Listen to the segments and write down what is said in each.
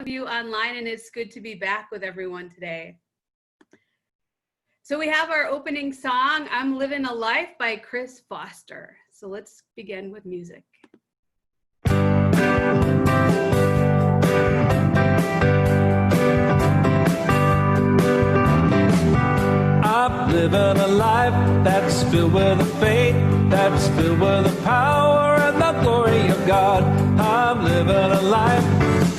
of you online, and it's good to be back with everyone today. So we have our opening song, I'm Living a Life by Chris Foster. So let's begin with music. I'm living a life that's filled with the faith, that's filled with the power and the glory of God. I'm living a life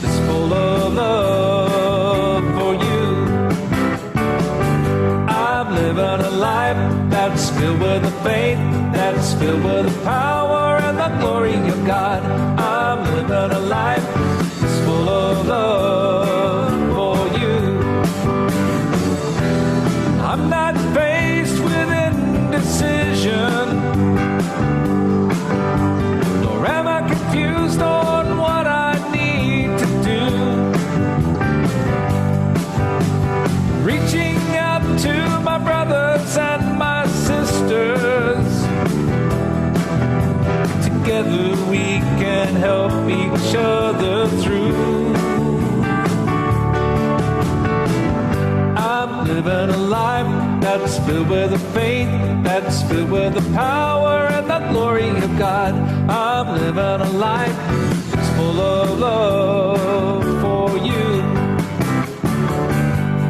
that's full of love for you. I'm living a life that's filled with the faith, that's filled with the power and the glory of God. I'm living a life that's full of love for you. I'm not faced with indecision, nor am I confused on what I need to do. Reaching out to my brothers and my sisters, together we can help each other through. I'm living a life that's filled with the faith, that's filled with the power and the glory of God. I'm living a life that's full of love for you.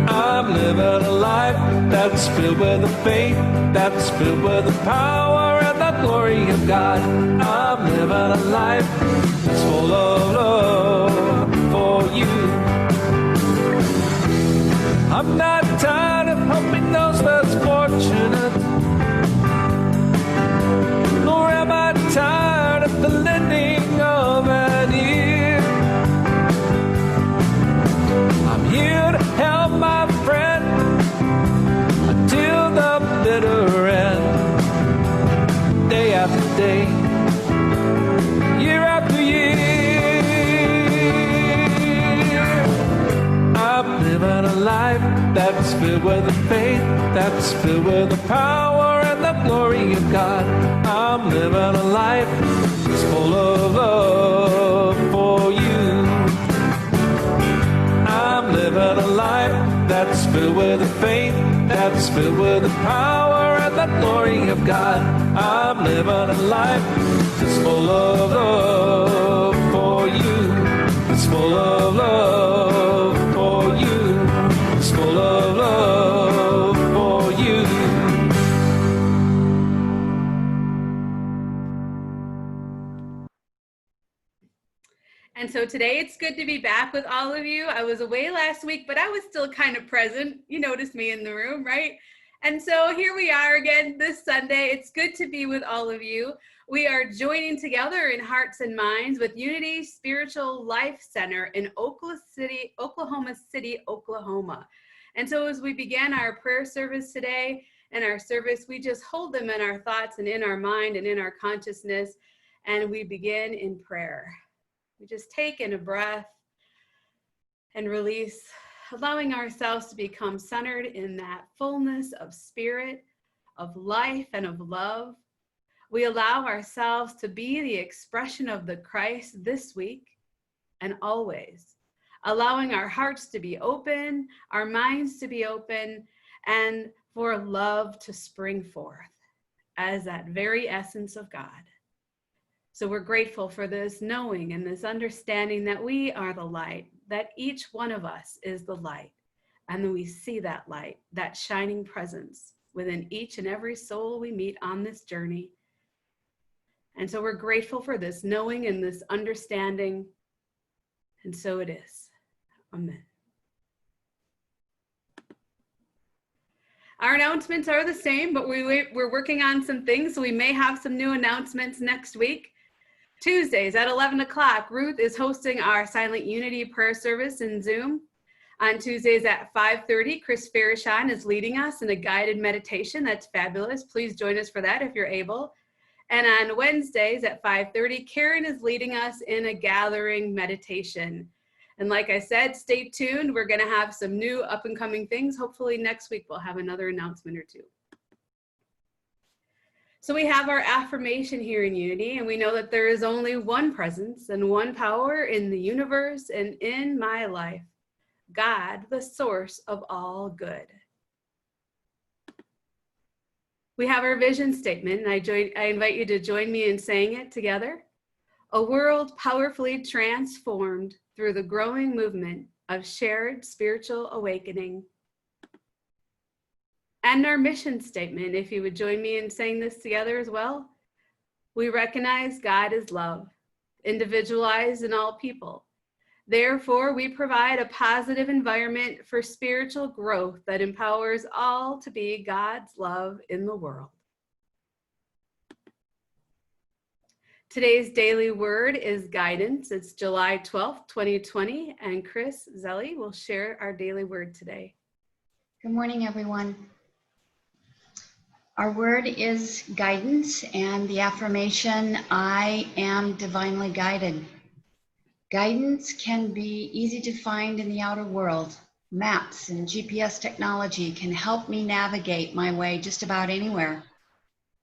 I'm living a life that's filled with the faith, that's filled with the power and the glory of God. I'm living a life that's full of love for you. I'm not tired of helping those less fortunate, nor am I tired of the lending of an ear. I'm here to help my friend until the bitter end, day after day, year after year. I'm living a life that's filled with the faith, that's filled with the power and the glory of God. I'm living a life that's full of love for you. I'm living a life that's filled with the faith, that's filled with the power and the glory of God. I'm living a life that's full of love for you. It's full of love for you. It's full of love for you. And so today it's good to be back with all of you. I was away last week, but I was still kind of present. You noticed me in the room, right? And so here we are again this Sunday. It's good to be with all of you. We are joining together in hearts and minds with Unity Spiritual Life Center in Oklahoma City, Oklahoma. And so as we begin our prayer service today and our service, we just hold them in our thoughts and in our mind and in our consciousness, and we begin in prayer. We just take in a breath and release, allowing ourselves to become centered in that fullness of spirit, of life, and of love. We allow ourselves to be the expression of the Christ this week and always, allowing our hearts to be open, our minds to be open, and for love to spring forth as that very essence of God. So we're grateful for this knowing and this understanding that we are the light, that each one of us is the light, and that we see that light, that shining presence within each and every soul we meet on this journey. And so we're grateful for this knowing and this understanding, and so it is. Amen. Our announcements are the same, but we're working on some things, so we may have some new announcements next week. Tuesdays at 11 o'clock, Ruth is hosting our Silent Unity prayer service in Zoom. On Tuesdays at 5:30, Chris Farishon is leading us in a guided meditation. That's fabulous. Please join us for that if you're able. And on Wednesdays at 5:30, Karen is leading us in a gathering meditation. And like I said, stay tuned. We're going to have some new up and coming things. Hopefully next week we'll have another announcement or two. So we have our affirmation here in Unity, and we know that there is only one presence and one power in the universe and in my life, God, the source of all good. We have our vision statement, and I invite you to join me in saying it together. A world powerfully transformed through the growing movement of shared spiritual awakening. And our mission statement, if you would join me in saying this together as well. We recognize God is love, individualized in all people. Therefore, we provide a positive environment for spiritual growth that empowers all to be God's love in the world. Today's daily word is guidance. It's July 12th, 2020, and Chris Zelli will share our daily word today. Good morning, everyone. Our word is guidance, and the affirmation, I am divinely guided. Guidance can be easy to find in the outer world. Maps and GPS technology can help me navigate my way just about anywhere.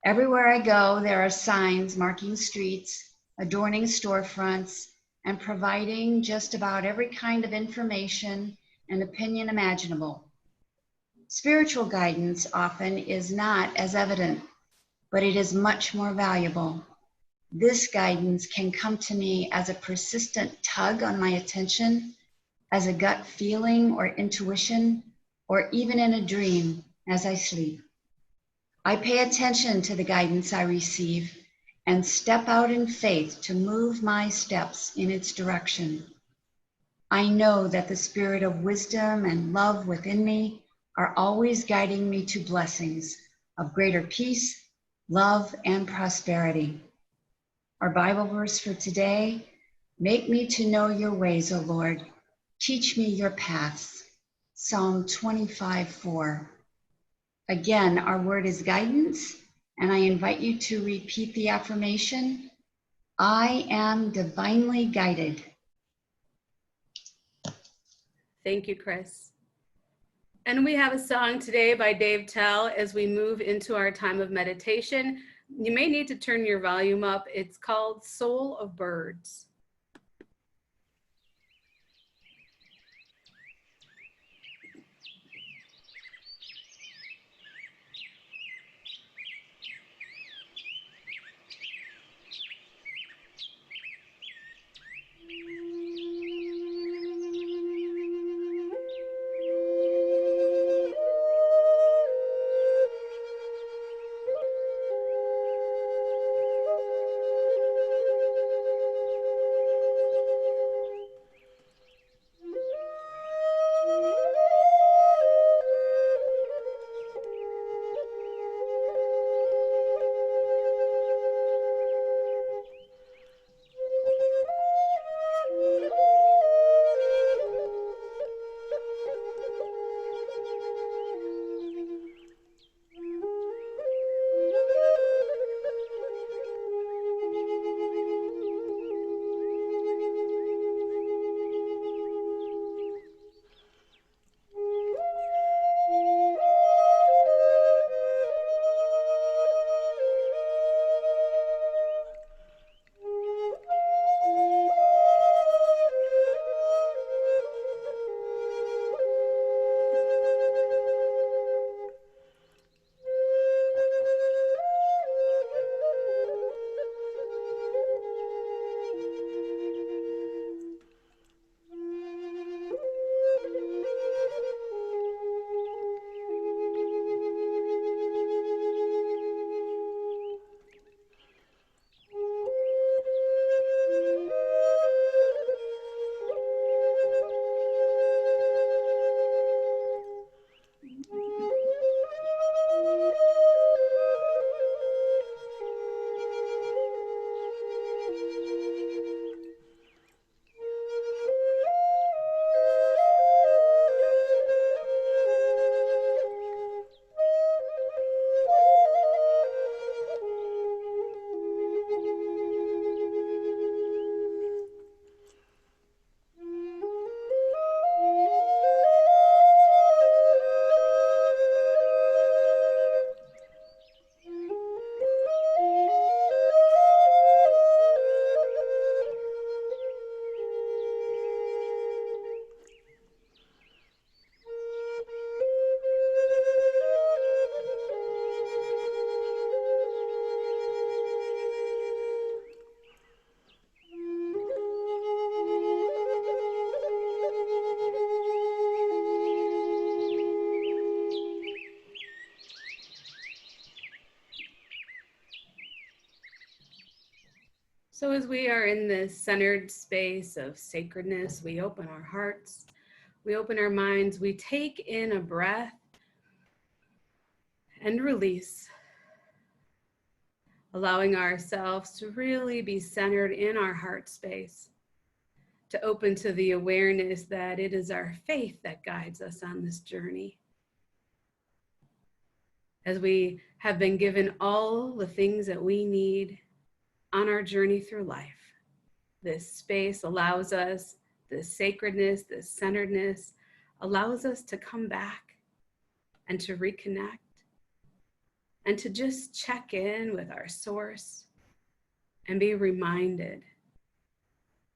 Everywhere I go, there are signs marking streets, adorning storefronts, and providing just about every kind of information and opinion imaginable. Spiritual guidance often is not as evident, but it is much more valuable. This guidance can come to me as a persistent tug on my attention, as a gut feeling or intuition, or even in a dream as I sleep. I pay attention to the guidance I receive and step out in faith to move my steps in its direction. I know that the spirit of wisdom and love within me are always guiding me to blessings of greater peace, love, and prosperity. Our Bible verse for today, make me to know your ways, O Lord. Teach me your paths. Psalm 25:4. Again, our word is guidance, and I invite you to repeat the affirmation, I am divinely guided. Thank you, Chris. And we have a song today by Dave Tell as we move into our time of meditation. You may need to turn your volume up. It's called Soul of Birds. So as we are in this centered space of sacredness, we open our hearts, we open our minds, we take in a breath and release, allowing ourselves to really be centered in our heart space, to open to the awareness that it is our faith that guides us on this journey. As we have been given all the things that we need on our journey through life, this space allows us, this sacredness, this centeredness, allows us to come back and to reconnect and to just check in with our source and be reminded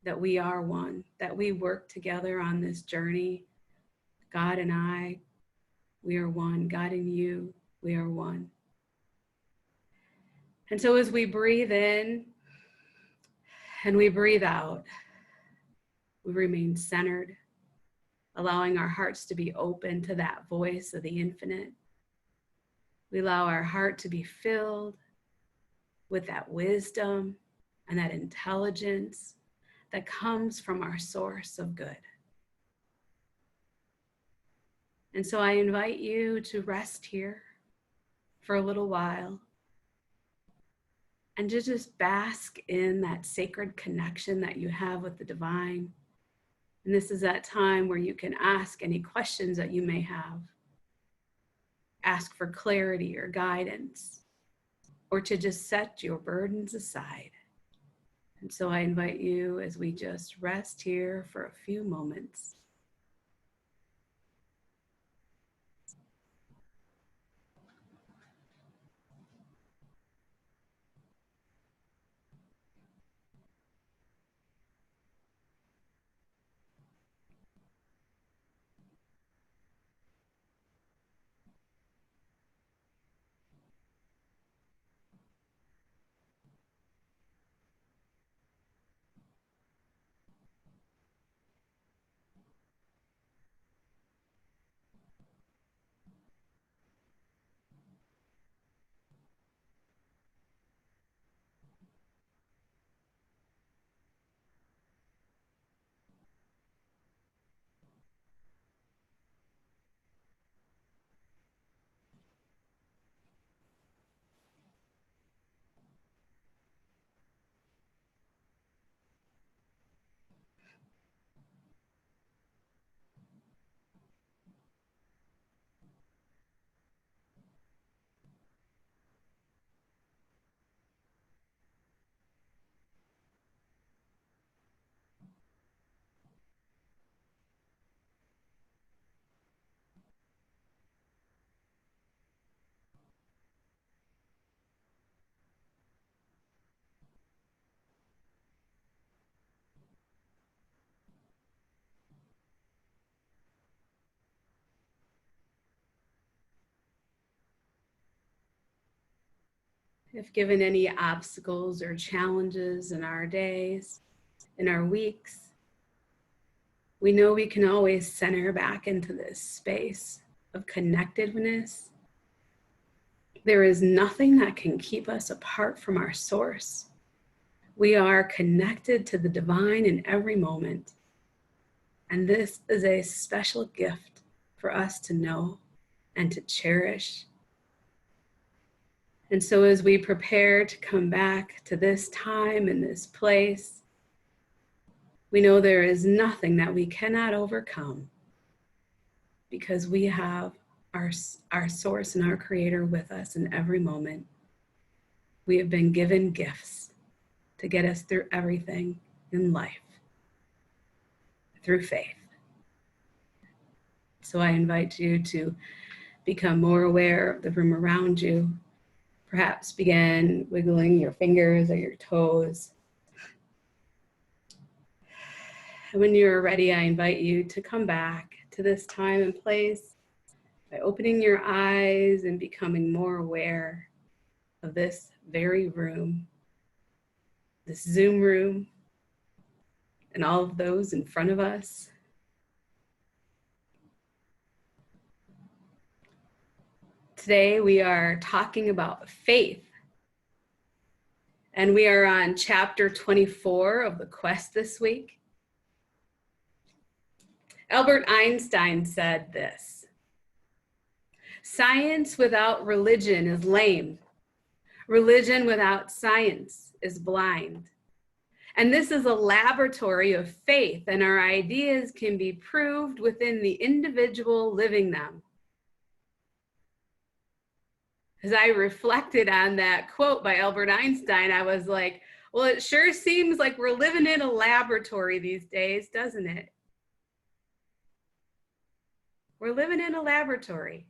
that we are one, that we work together on this journey. God and I, we are one. God and you, we are one. And so as we breathe in and we breathe out, we remain centered, allowing our hearts to be open to that voice of the infinite. We allow our heart to be filled with that wisdom and that intelligence that comes from our source of good. And so I invite you to rest here for a little while and to just bask in that sacred connection that you have with the divine. And this is that time where you can ask any questions that you may have, ask for clarity or guidance, or to just set your burdens aside. And so I invite you as we just rest here for a few moments. If given any obstacles or challenges in our days, in our weeks, we know we can always center back into this space of connectedness. There is nothing that can keep us apart from our source. We are connected to the divine in every moment. And this is a special gift for us to know and to cherish. And so as we prepare to come back to this time and this place, we know there is nothing that we cannot overcome because we have our source and our creator with us in every moment. We have been given gifts to get us through everything in life through faith. So I invite you to become more aware of the room around you. Perhaps begin wiggling your fingers or your toes. And when you're ready, I invite you to come back to this time and place by opening your eyes and becoming more aware of this very room, this Zoom room, and all of those in front of us. Today we are talking about faith. and we are on chapter 24 of the quest this week. Albert Einstein said this: "Science without religion is lame. Religion without science is blind." And this is a laboratory of faith, and our ideas can be proved within the individual living them. As I reflected on that quote by Albert Einstein, I was like, well, it sure seems like we're living in a laboratory these days, doesn't it? We're living in a laboratory.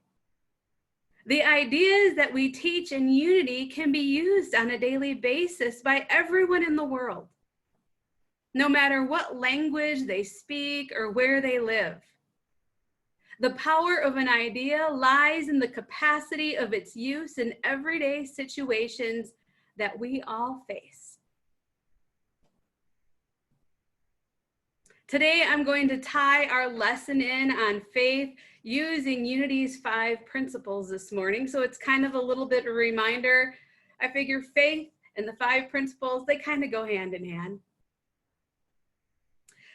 The ideas that we teach in Unity can be used on a daily basis by everyone in the world, no matter what language they speak or where they live. The power of an idea lies in the capacity of its use in everyday situations that we all face. Today, I'm going to tie our lesson in on faith using Unity's 5 principles this morning. So it's kind of a little bit of a reminder. I figure faith and the 5 principles, they kind of go hand in hand.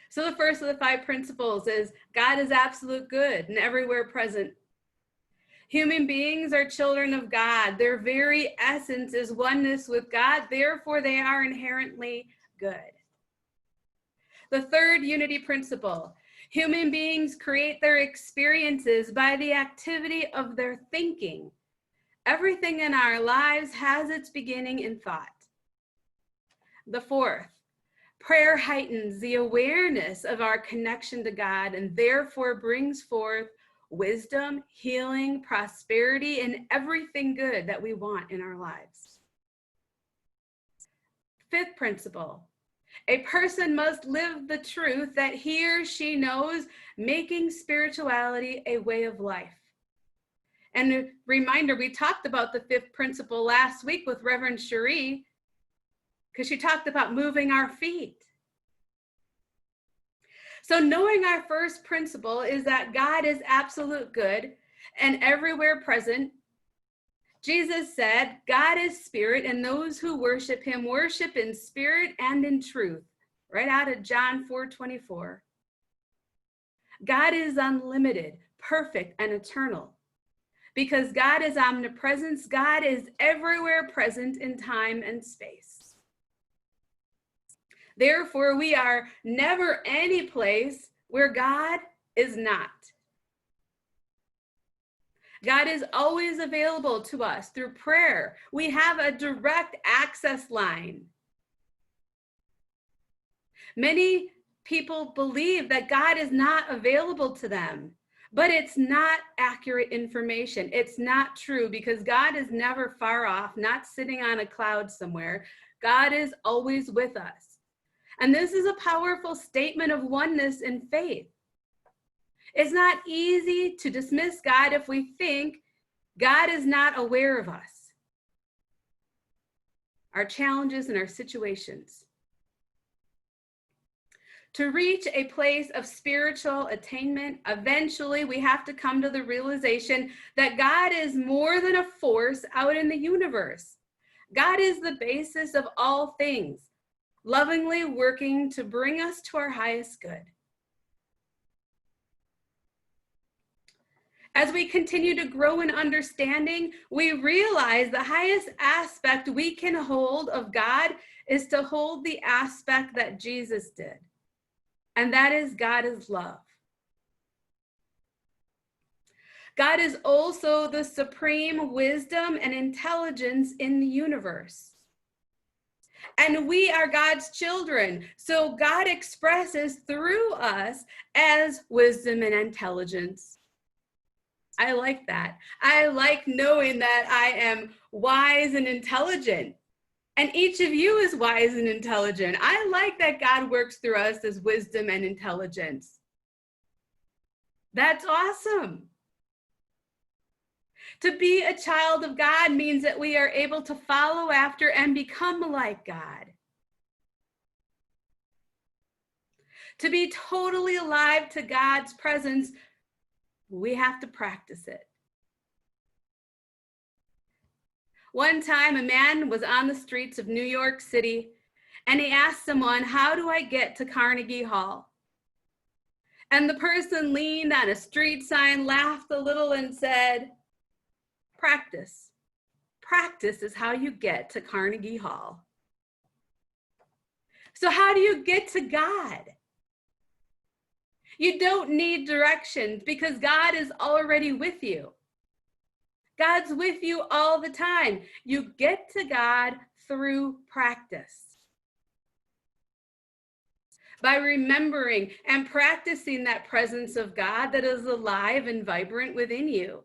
So the first of the 5 principles is God is absolute good and everywhere present. Human beings are children of God. Their very essence is oneness with God. Therefore, they are inherently good. The third Unity principle: human beings create their experiences by the activity of their thinking. Everything in our lives has its beginning in thought. The fourth: prayer heightens the awareness of our connection to God and therefore brings forth wisdom, healing, prosperity, and everything good that we want in our lives. Fifth principle: a person must live the truth that he or she knows, making spirituality a way of life. And a reminder, we talked about the 5th principle last week with Reverend Cherie, because she talked about moving our feet. So knowing our first principle is that God is absolute good and everywhere present. Jesus said, God is spirit, and those who worship him worship in spirit and in truth. Right out of John 4:24. God is unlimited, perfect, and eternal. Because God is omnipresence, God is everywhere present in time and space. Therefore, we are never any place where God is not. God is always available to us through prayer. We have a direct access line. Many people believe that God is not available to them, but it's not accurate information. It's not true, because God is never far off, not sitting on a cloud somewhere. God is always with us. And this is a powerful statement of oneness in faith. It's not easy to dismiss God if we think God is not aware of us, our challenges and our situations. To reach a place of spiritual attainment, eventually we have to come to the realization that God is more than a force out in the universe. God is the basis of all things, lovingly working to bring us to our highest good. As we continue to grow in understanding, we realize the highest aspect we can hold of God is to hold the aspect that Jesus did, and that is God is love. God is also the supreme wisdom and intelligence in the universe. And we are God's children, so God expresses through us as wisdom and intelligence. I like that. I like knowing that I am wise and intelligent. And each of you is wise and intelligent. I like that God works through us as wisdom and intelligence. That's awesome. To be a child of God means that we are able to follow after and become like God. To be totally alive to God's presence, we have to practice it. One time, a man was on the streets of New York City, and he asked someone, "How do I get to Carnegie Hall?" And the person leaned on a street sign, laughed a little, and said, "Practice. Practice is how you get to Carnegie Hall." So how do you get to God? You don't need directions because God is already with you. God's with you all the time. You get to God through practice. By remembering and practicing that presence of God that is alive and vibrant within you.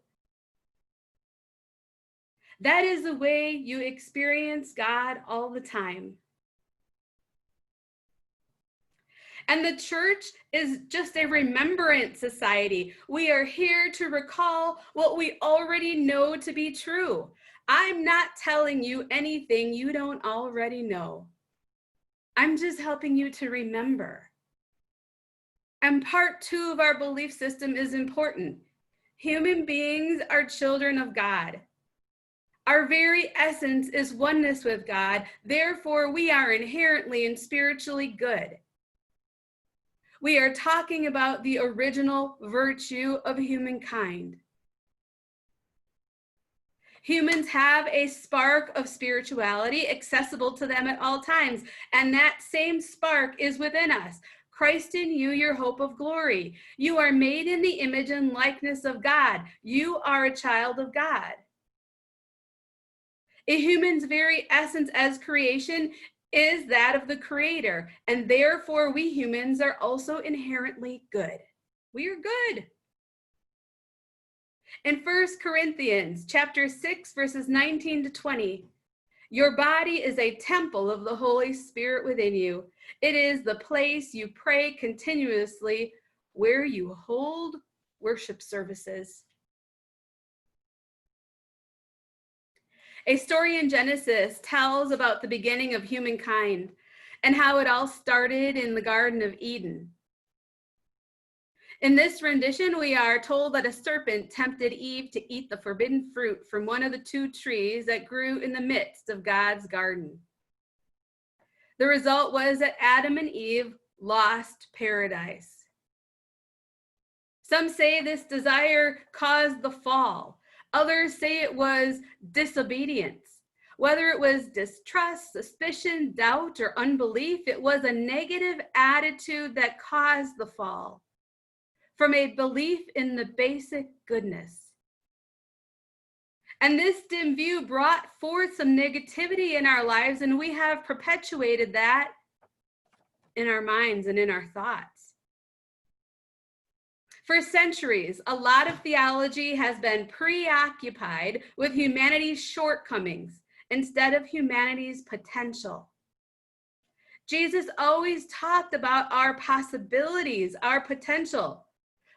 That is the way you experience God all the time. And the church is just a remembrance society. We are here to recall what we already know to be true. I'm not telling you anything you don't already know. I'm just helping you to remember. And part 2 of our belief system is important. Human beings are children of God. Our very essence is oneness with God. Therefore, we are inherently and spiritually good. We are talking about the original virtue of humankind. Humans have a spark of spirituality accessible to them at all times, and that same spark is within us. Christ in you, your hope of glory. You are made in the image and likeness of God. You are a child of God. A human's very essence as creation is that of the Creator, and therefore we humans are also inherently good. We are good. In 1 Corinthians chapter 6, verses 19 to 20, your body is a temple of the Holy Spirit within you. It is the place you pray continuously, where you hold worship services. A story in Genesis tells about the beginning of humankind and how it all started in the Garden of Eden. In this rendition, we are told that a serpent tempted Eve to eat the forbidden fruit from one of the 2 trees that grew in the midst of God's garden. The result was that Adam and Eve lost paradise. Some say this desire caused the fall. Others say it was disobedience. Whether it was distrust, suspicion, doubt, or unbelief, it was a negative attitude that caused the fall from a belief in the basic goodness. And this dim view brought forth some negativity in our lives, and we have perpetuated that in our minds and in our thoughts. For centuries, a lot of theology has been preoccupied with humanity's shortcomings instead of humanity's potential. Jesus always talked about our possibilities, our potential.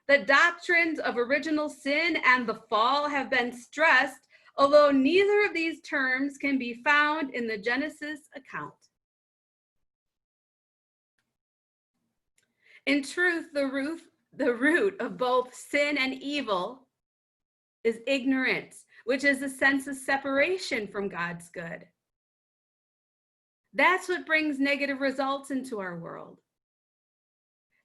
The doctrines of original sin and the fall have been stressed, although neither of these terms can be found in the Genesis account. In truth, the root of both sin and evil is ignorance, which is a sense of separation from God's good. That's what brings negative results into our world.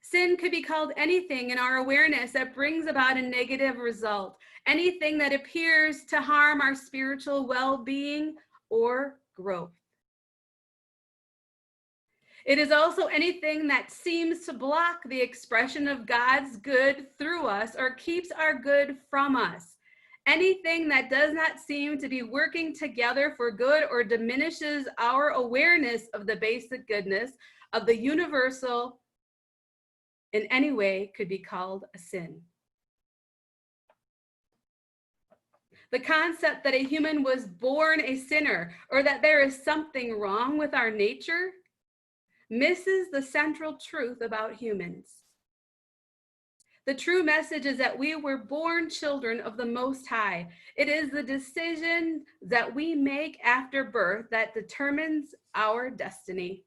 Sin could be called anything in our awareness that brings about a negative result, anything that appears to harm our spiritual well-being or growth. It is also anything that seems to block the expression of God's good through us or keeps our good from us. Anything that does not seem to be working together for good or diminishes our awareness of the basic goodness of the universal in any way could be called a sin. The concept that a human was born a sinner or that there is something wrong with our nature misses the central truth about humans. The true message is that we were born children of the Most High. It is the decision that we make after birth that determines our destiny.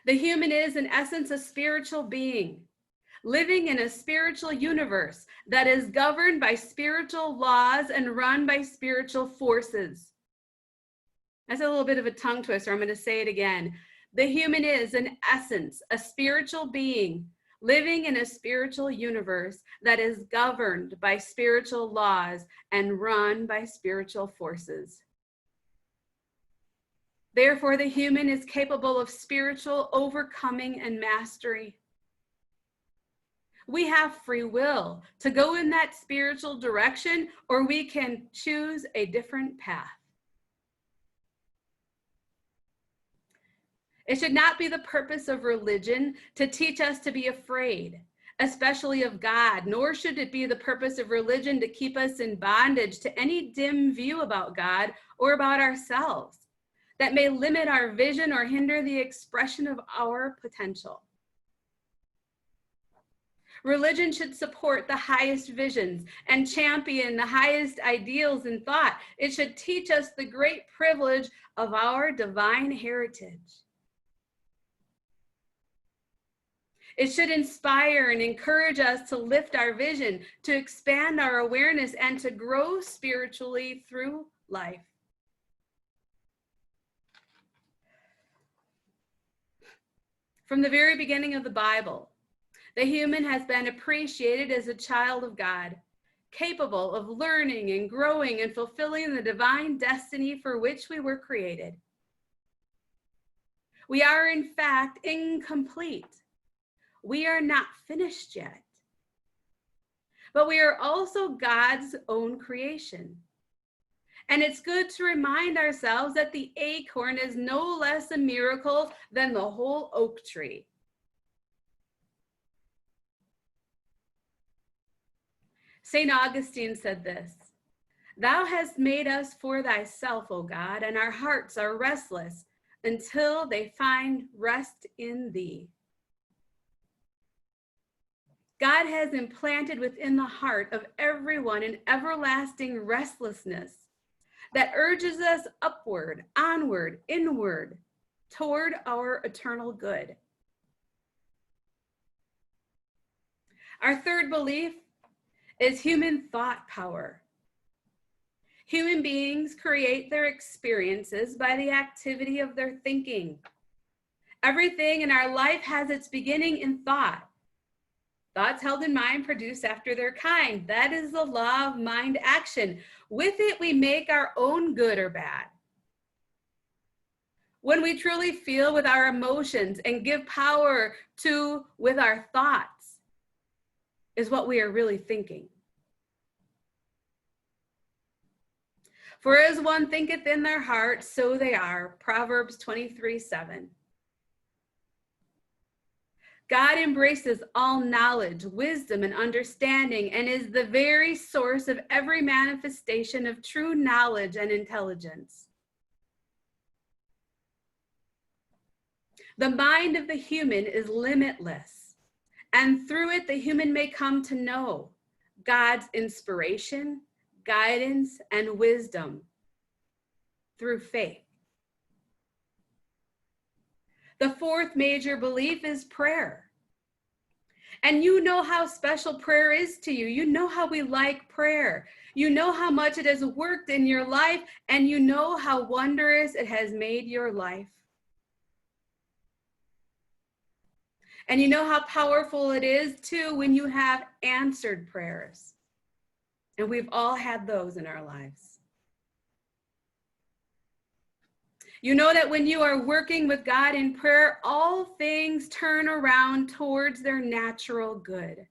The human is, in essence, a spiritual being. living in a spiritual universe that is governed by spiritual laws and run by spiritual forces. That's a little bit of a tongue twister. I'm going to say it again. The human is, in essence, a spiritual being living in a spiritual universe that is governed by spiritual laws and run by spiritual forces. Therefore, the human is capable of spiritual overcoming and mastery. We have free will to go in that spiritual direction, or we can choose a different path. It should not be the purpose of religion to teach us to be afraid, especially of God, nor should it be the purpose of religion to keep us in bondage to any dim view about God or about ourselves that may limit our vision or hinder the expression of our potential. Religion should support the highest visions and champion the highest ideals in thought. It should teach us the great privilege of our divine heritage. It should inspire and encourage us to lift our vision, to expand our awareness, and to grow spiritually through life. From the very beginning of the Bible, the human has been appreciated as a child of God, capable of learning and growing and fulfilling the divine destiny for which we were created. We are, in fact, incomplete. We are not finished yet. But we are also God's own creation. And it's good to remind ourselves that the acorn is no less a miracle than the whole oak tree. St. Augustine said this, "Thou hast made us for thyself, O God, and our hearts are restless until they find rest in thee." God has implanted within the heart of everyone an everlasting restlessness that urges us upward, onward, inward, toward our eternal good. Our third belief is human thought power. Human beings create their experiences by the activity of their thinking. Everything in our life has its beginning in thought. Thoughts held in mind produce after their kind. That is the law of mind action. With it, we make our own good or bad. When we truly feel with our emotions and give power to with our thoughts is what we are really thinking. For as one thinketh in their heart, so they are. Proverbs 23:7. God embraces all knowledge, wisdom, and understanding, and is the very source of every manifestation of true knowledge and intelligence. The mind of the human is limitless, and through it, the human may come to know God's inspiration, guidance, and wisdom through faith. The fourth major belief is prayer. And you know how special prayer is to you. You know how we like prayer. You know how much it has worked in your life, and you know how wondrous it has made your life. And you know how powerful it is too when you have answered prayers. And we've all had those in our lives. You know that when you are working with God in prayer, all things turn around towards their natural good.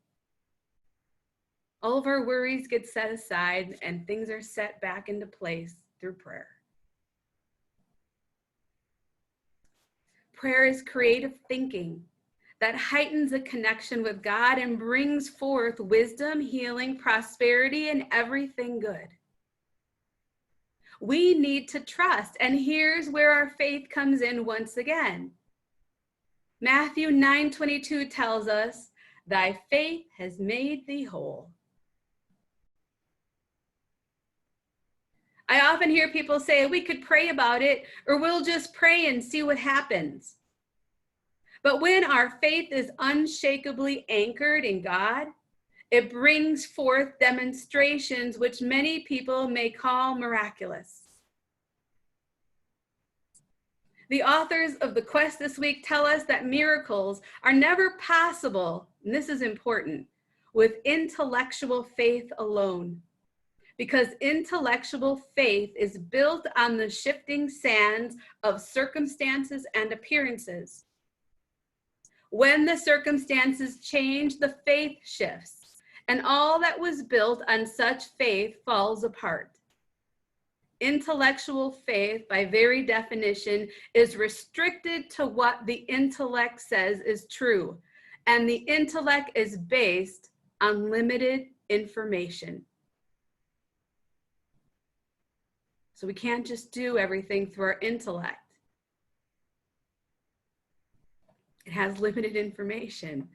All of our worries get set aside and things are set back into place through prayer. Prayer is creative thinking that heightens a connection with God and brings forth wisdom, healing, prosperity, and everything good. We need to trust, and here's where our faith comes in once again. Matthew 9:22 tells us, "Thy faith has made thee whole." I often hear people say, we could pray about it, or we'll just pray and see what happens. But when our faith is unshakably anchored in God, it brings forth demonstrations which many people may call miraculous. The authors of The Quest this week tell us that miracles are never possible, and this is important, with intellectual faith alone, because intellectual faith is built on the shifting sands of circumstances and appearances. When the circumstances change, the faith shifts, and all that was built on such faith falls apart. Intellectual faith, by very definition, is restricted to what the intellect says is true, and the intellect is based on limited information. So we can't just do everything through our intellect. It has limited information.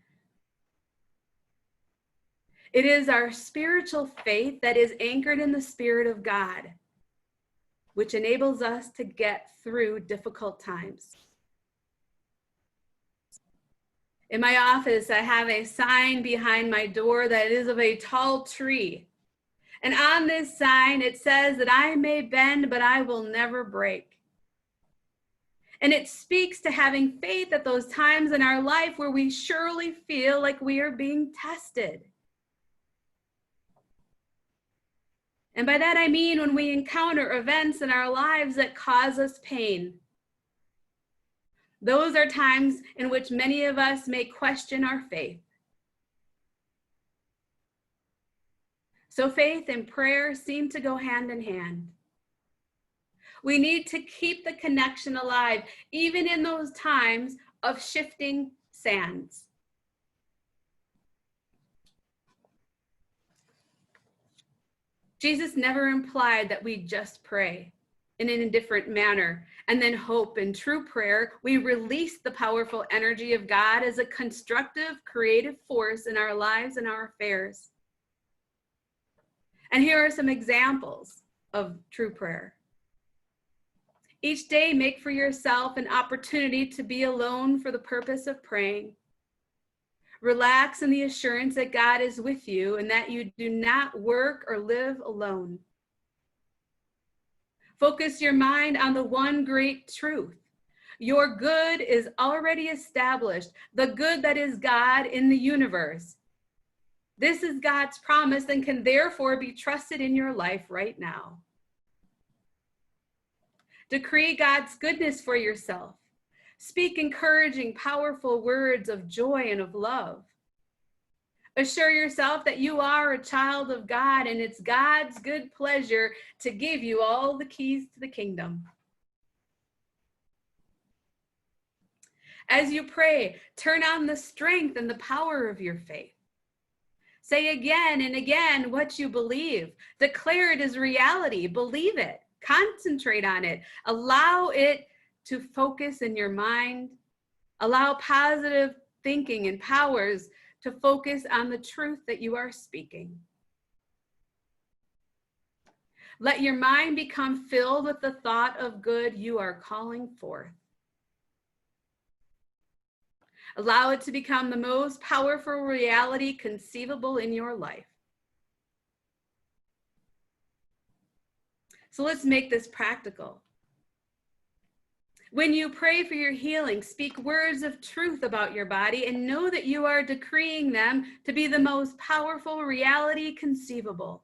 It is our spiritual faith that is anchored in the Spirit of God, which enables us to get through difficult times. In my office, I have a sign behind my door that is of a tall tree. And on this sign, it says that I may bend, but I will never break. And it speaks to having faith at those times in our life where we surely feel like we are being tested. And by that I mean when we encounter events in our lives that cause us pain. Those are times in which many of us may question our faith. So faith and prayer seem to go hand in hand. We need to keep the connection alive, even in those times of shifting sands. Jesus never implied that we just pray in an indifferent manner and then hope. In true prayer, we release the powerful energy of God as a constructive, creative force in our lives and our affairs. And here are some examples of true prayer. Each day, make for yourself an opportunity to be alone for the purpose of praying. Relax in the assurance that God is with you and that you do not work or live alone. Focus your mind on the one great truth. Your good is already established, the good that is God in the universe. This is God's promise and can therefore be trusted in your life right now. Decree God's goodness for yourself. Speak encouraging, powerful words of joy and of love. Assure yourself that you are a child of God and it's God's good pleasure to give you all the keys to the kingdom. As you pray, turn on the strength and the power of your faith. Say again and again what you believe. Declare it as reality. Believe it. Concentrate on it. Allow it to focus in your mind. Allow positive thinking and powers to focus on the truth that you are speaking. Let your mind become filled with the thought of good you are calling forth. Allow it to become the most powerful reality conceivable in your life. So let's make this practical. When you pray for your healing, speak words of truth about your body and know that you are decreeing them to be the most powerful reality conceivable.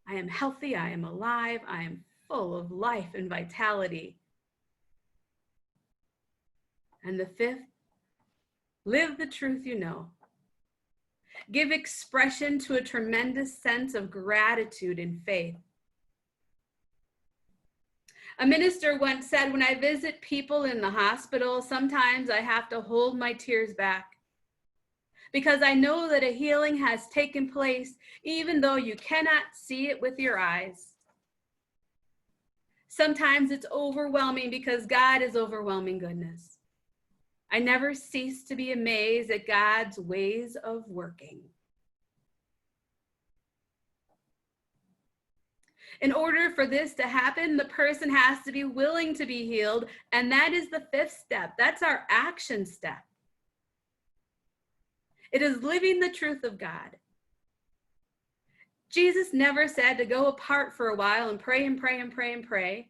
I am healthy, I am alive, I am full of life and vitality. And the fifth, live the truth you know. Give expression to a tremendous sense of gratitude and faith. A minister once said, when I visit people in the hospital, sometimes I have to hold my tears back because I know that a healing has taken place even though you cannot see it with your eyes. Sometimes it's overwhelming because God is overwhelming goodness. I never cease to be amazed at God's ways of working. In order for this to happen, the person has to be willing to be healed. And that is the fifth step. That's our action step. It is living the truth of God. Jesus never said to go apart for a while and pray and pray and pray and pray.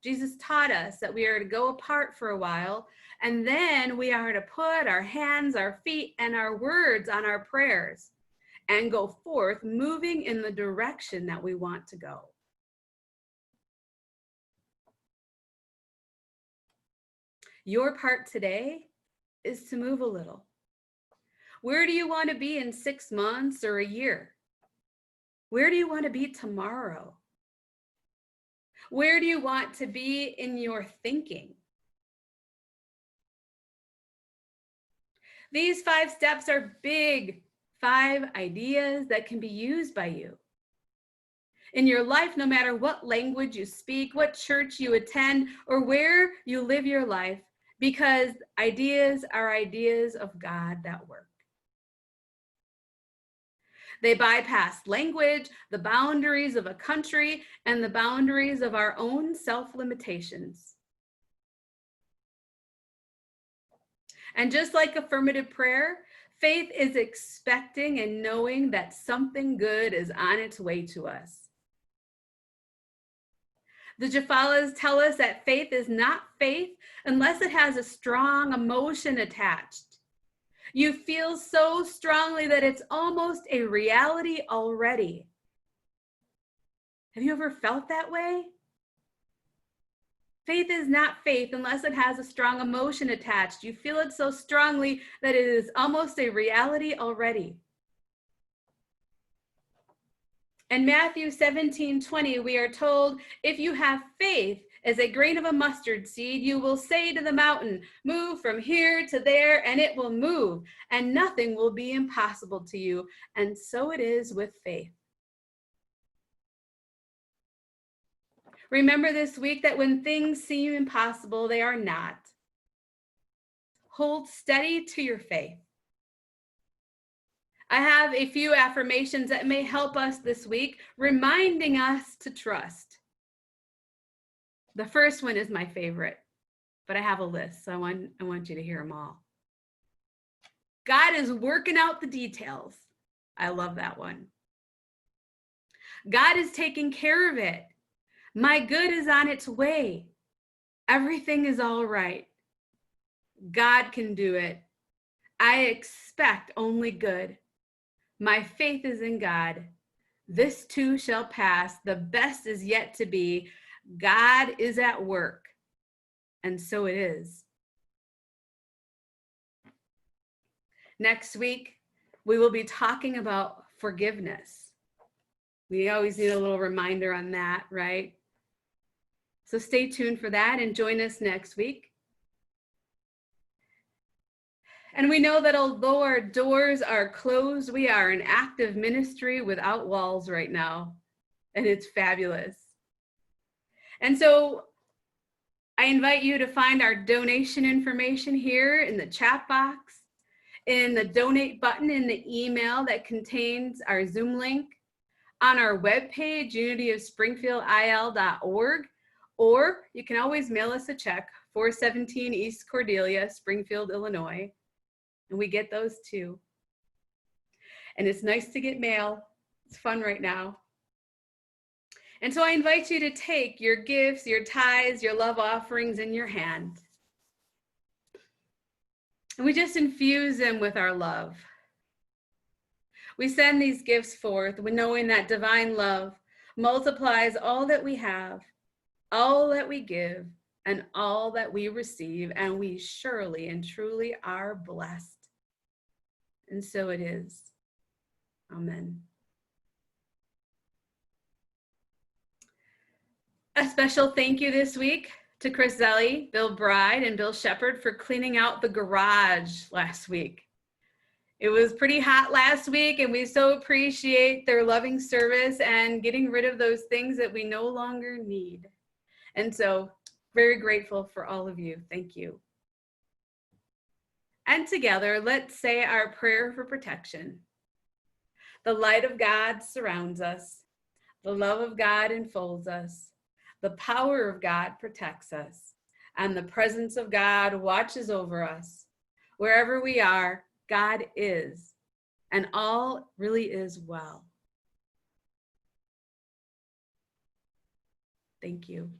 Jesus taught us that we are to go apart for a while, and then we are to put our hands, our feet, and our words on our prayers and go forth, moving in the direction that we want to go. Your part today is to move a little. Where do you want to be in 6 months or a year? Where do you want to be tomorrow? Where do you want to be in your thinking? These 5 steps are big 5 ideas that can be used by you in your life, no matter what language you speak, what church you attend, or where you live your life, because ideas are ideas of God that work. They bypass language, the boundaries of a country, and the boundaries of our own self-limitations. And just like affirmative prayer, faith is expecting and knowing that something good is on its way to us. The Jafalas tell us that faith is not faith unless it has a strong emotion attached. You feel so strongly that it's almost a reality already. Have you ever felt that way? Faith is not faith unless it has a strong emotion attached. You feel it so strongly that it is almost a reality already. In Matthew 17:20, we are told, if you have faith as a grain of a mustard seed, you will say to the mountain, move from here to there, and it will move, and nothing will be impossible to you. And so it is with faith. Remember this week that when things seem impossible, they are not. Hold steady to your faith. I have a few affirmations that may help us this week, reminding us to trust. The first one is my favorite, but I have a list, so I want you to hear them all. God is working out the details. I love that one. God is taking care of it. My good is on its way. Everything is all right. God can do it. I expect only good. My faith is in God. This too shall pass. The best is yet to be. God is at work. And so it is. Next week, we will be talking about forgiveness. We always need a little reminder on that, right? So stay tuned for that and join us next week. And we know that although our doors are closed, we are an active ministry without walls right now. And it's fabulous. And so I invite you to find our donation information here in the chat box, in the donate button in the email that contains our Zoom link, on our webpage, unityofspringfieldil.org, or you can always mail us a check, 417 East Cordelia, Springfield, Illinois. And we get those too. And it's nice to get mail. It's fun right now. And so I invite you to take your gifts, your tithes, your love offerings in your hand. And we just infuse them with our love. We send these gifts forth knowing that divine love multiplies all that we have, all that we give, and all that we receive, and we surely and truly are blessed. And so it is. Amen. A special thank you this week to Chris Zelli, Bill Bride, and Bill Shepard for cleaning out the garage last week. It was pretty hot last week, and we so appreciate their loving service and getting rid of those things that we no longer need. And so, very grateful for all of you. Thank you. And together, let's say our prayer for protection. The light of God surrounds us. The love of God enfolds us. The power of God protects us. And the presence of God watches over us. Wherever we are, God is. And all really is well. Thank you.